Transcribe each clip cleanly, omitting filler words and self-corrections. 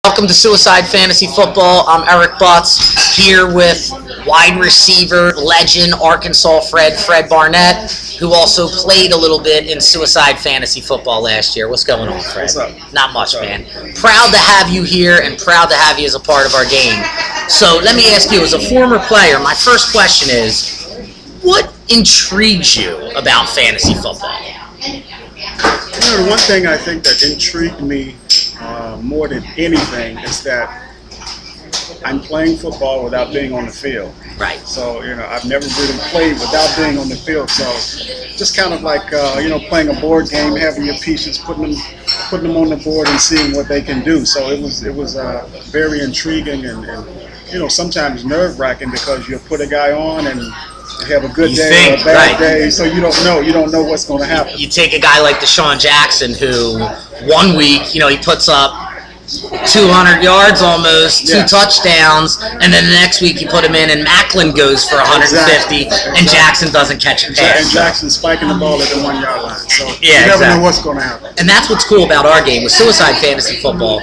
Welcome to Suicide Fantasy Football. I'm Eric Butts here with wide receiver legend Arkansas Fred Barnett, who also played a little bit in Suicide Fantasy Football last year. What's going on, Fred? What's up? Not much, man. Proud to have you here and proud to have you as a part of our game. So let me ask you, as a former player, my first question is, what intrigues you about fantasy football? You know, the one thing I think that intrigued me more than anything is that I'm playing football without being on the field. Right. So, I've never really played without being on the field. So, just kind of like, playing a board game, having your pieces, putting them on the board and seeing what they can do. So it was very intriguing and sometimes nerve-wracking because you'll put a guy on and have a good day or a bad day, so you don't know what's going to happen. You take a guy like Desean Jackson, who 1 week, he puts up 200 yards almost, two touchdowns, and then the next week you put him in and Macklin goes for 150 and Jackson doesn't catch a pass. And Jackson's spiking the ball at the 1 yard line. So yeah, you never know what's going to happen. And that's what's cool about our game with Suicide Fantasy Football.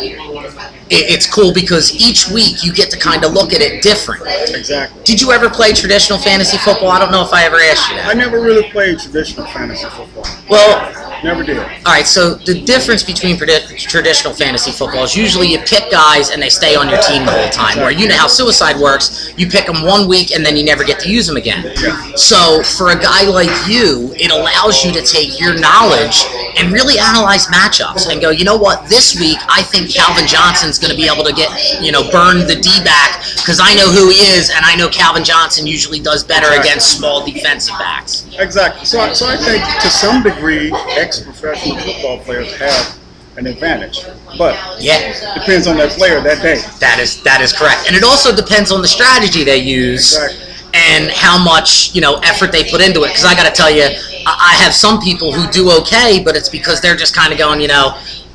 It's cool because each week you get to kind of look at it different. Exactly. Did you ever play traditional fantasy football? I don't know if I ever asked you that. I never really played traditional fantasy football. Well, never did. All right, so the difference between traditional fantasy football is usually you pick guys and they stay on your team the whole time. Where you know how Suicide works, you pick them 1 week and then you never get to use them again. Yeah. So for a guy like you, it allows you to take your knowledge and really analyze matchups and go, you know what, this week I think Calvin Johnson's going to be able to get, burn the D-back because I know who he is and I know Calvin Johnson usually does better against small defensive backs. Exactly. So I think to some degree, ex-professional football players have an advantage, but depends on that player that day. That is correct, and it also depends on the strategy they use and how much effort they put into it. Because I got to tell you, I have some people who do okay, but it's because they're just kind of going,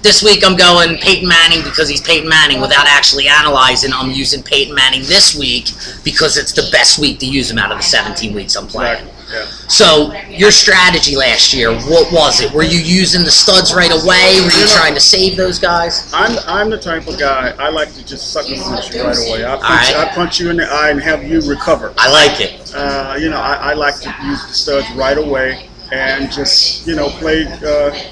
this week I'm going Peyton Manning because he's Peyton Manning without actually analyzing I'm using Peyton Manning this week because it's the best week to use him out of the 17 weeks I'm playing. Yeah. So your strategy last year, what was it? Were you using the studs right away? Were you trying to save those guys? I'm the type of guy, I like to just sucker punch you right away. I punch you in the eye and have you recover. I like it. I like to use the studs right away and just, play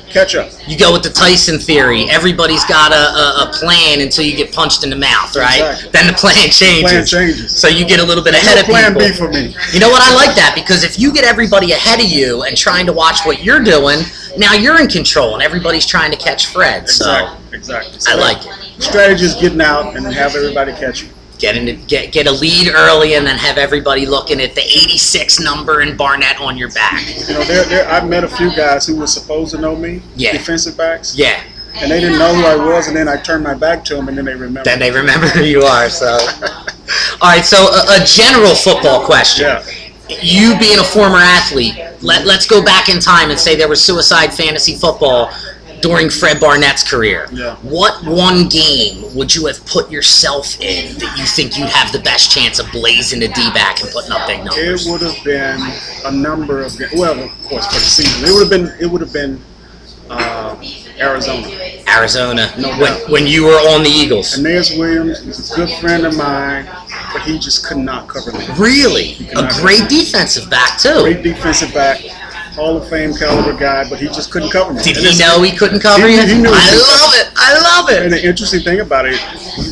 catch up. You go with the Tyson theory. Everybody's got a plan until you get punched in the mouth, right? Exactly. Then the plan changes. So you get a little bit ahead of people. Plan B for me. You know what? I like that because if you get everybody ahead of you and trying to watch what you're doing, now you're in control and everybody's trying to catch Fred. Exactly. So I like it. Strategy is getting out and have everybody catch you. Get a lead early and then have everybody looking at the 86 number and Barnett on your back. I've met a few guys who were supposed to know me, defensive backs. Yeah. And they didn't know who I was, and then I turned my back to them, and then they remember. Then they remember who you are. So, all right. So a general football question. Yeah. You being a former athlete, let's go back in time and say there was Suicide Fantasy Football during Fred Barnett's career. Yeah. What one game would you have put yourself in that you think you'd have the best chance of blazing the D-back and putting up big numbers? It would have been a number of games. Well, of course, for the season. It would have been Arizona. Arizona. No doubt. When you were on the Eagles. Aeneas Williams is a good friend of mine, but he just could not cover me. Really? A great defensive back, too. Great defensive back. Hall of Fame caliber guy, but he just couldn't cover me. Did he know he couldn't cover you? He knew. I love it. And the interesting thing about it,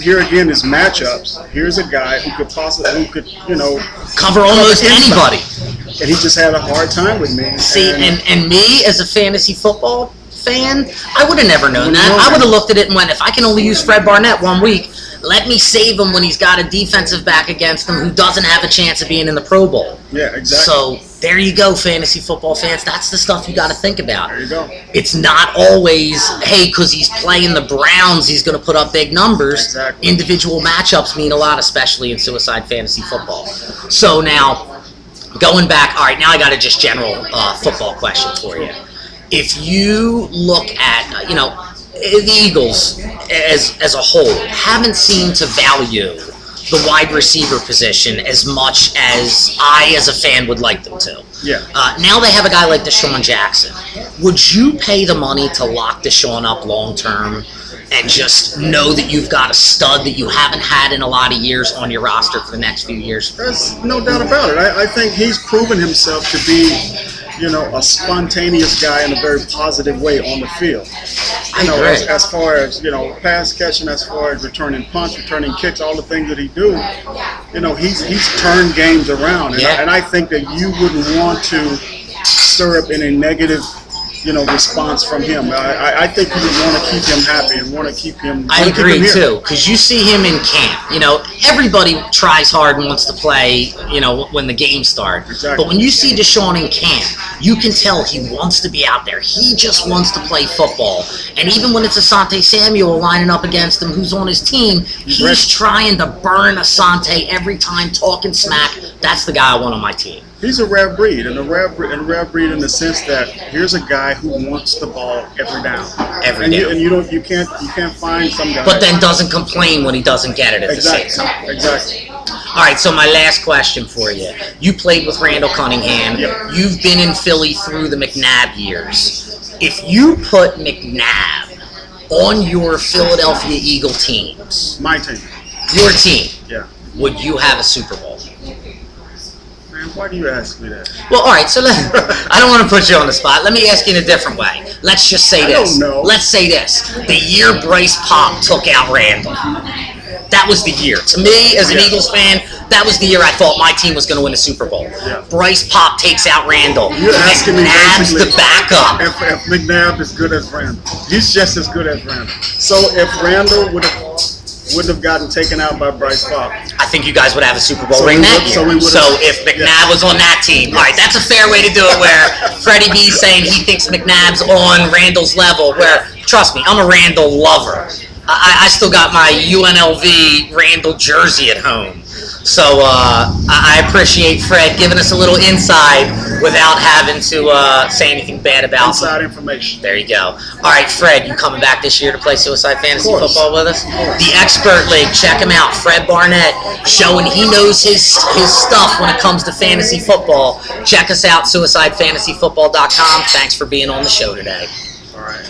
here again is matchups. Here's a guy who could cover almost anybody. And he just had a hard time with me. See, and me as a fantasy football fan, I would have never known that. I would have looked at it and went, if I can only use Fred Barnett 1 week, let me save him when he's got a defensive back against him who doesn't have a chance of being in the Pro Bowl. Yeah, exactly. So there you go, fantasy football fans. That's the stuff you got to think about. There you go. It's not always, hey, because he's playing the Browns, he's going to put up big numbers. Exactly. Individual matchups mean a lot, especially in Suicide Fantasy Football. So now, going back, all right, now I got a just general football question for you. If you look at, the Eagles as a whole haven't seemed to value the wide receiver position as much as I, as a fan, would like them to. Yeah. Now they have a guy like Desean Jackson. Would you pay the money to lock Desean up long term and just know that you've got a stud that you haven't had in a lot of years on your roster for the next few years? There's no doubt about it. I think he's proven himself to be, a spontaneous guy in a very positive way on the field. As far as, pass catching, as far as returning punts, returning kicks, all the things that he do, he's turned games around. And I think that you wouldn't want to stir up any negative response from him. I think you would want to keep him happy and want to keep him. I agree too, because you see him in camp. Everybody tries hard and wants to play. When the games start. Exactly. But when you see Desean in camp, you can tell he wants to be out there. He just wants to play football. And even when it's Asante Samuel lining up against him, who's on his team, he's trying to burn Asante every time, talking smack. That's the guy I want on my team. He's a rare breed, and a rare breed in the sense that here's a guy who wants the ball every down. Every down. You can't find some guy. But then doesn't complain when he doesn't get it at the same time. Exactly. All right, so my last question for you. You played with Randall Cunningham. Yep. You've been in Philly through the McNabb years. If you put McNabb on your Philadelphia Eagle teams, My team. your team, Yeah. would you have a Super Bowl? Man, why do you ask me that? Well, all right, so I don't want to put you on the spot. Let me ask you in a different way. Let's just say this. I don't know. Let's say this. The year Bryce Pop took out Randall. That was the year. To me, as an Eagles fan, that was the year I thought my team was going to win a Super Bowl. Yeah. Bryce Pop takes out Randall. You're asking me McNabb's the backup. if McNabb is good as Randall. He's just as good as Randall. So if Randall wouldn't have gotten taken out by Bryce Pop, I think you guys would have a Super Bowl ring that year. So if McNabb was on that team, all right, that's a fair way to do it, where Freddie B's saying he thinks McNabb's on Randall's level, where, trust me, I'm a Randall lover. I still got my UNLV Randall jersey at home. So I appreciate Fred giving us a little inside without having to say anything bad about inside information. There you go. All right, Fred, you coming back this year to play Suicide Fantasy Of course. Football with us? Of course. The Expert League, check him out. Fred Barnett, showing he knows his stuff when it comes to fantasy football. Check us out, suicidefantasyfootball.com. Thanks for being on the show today. All right.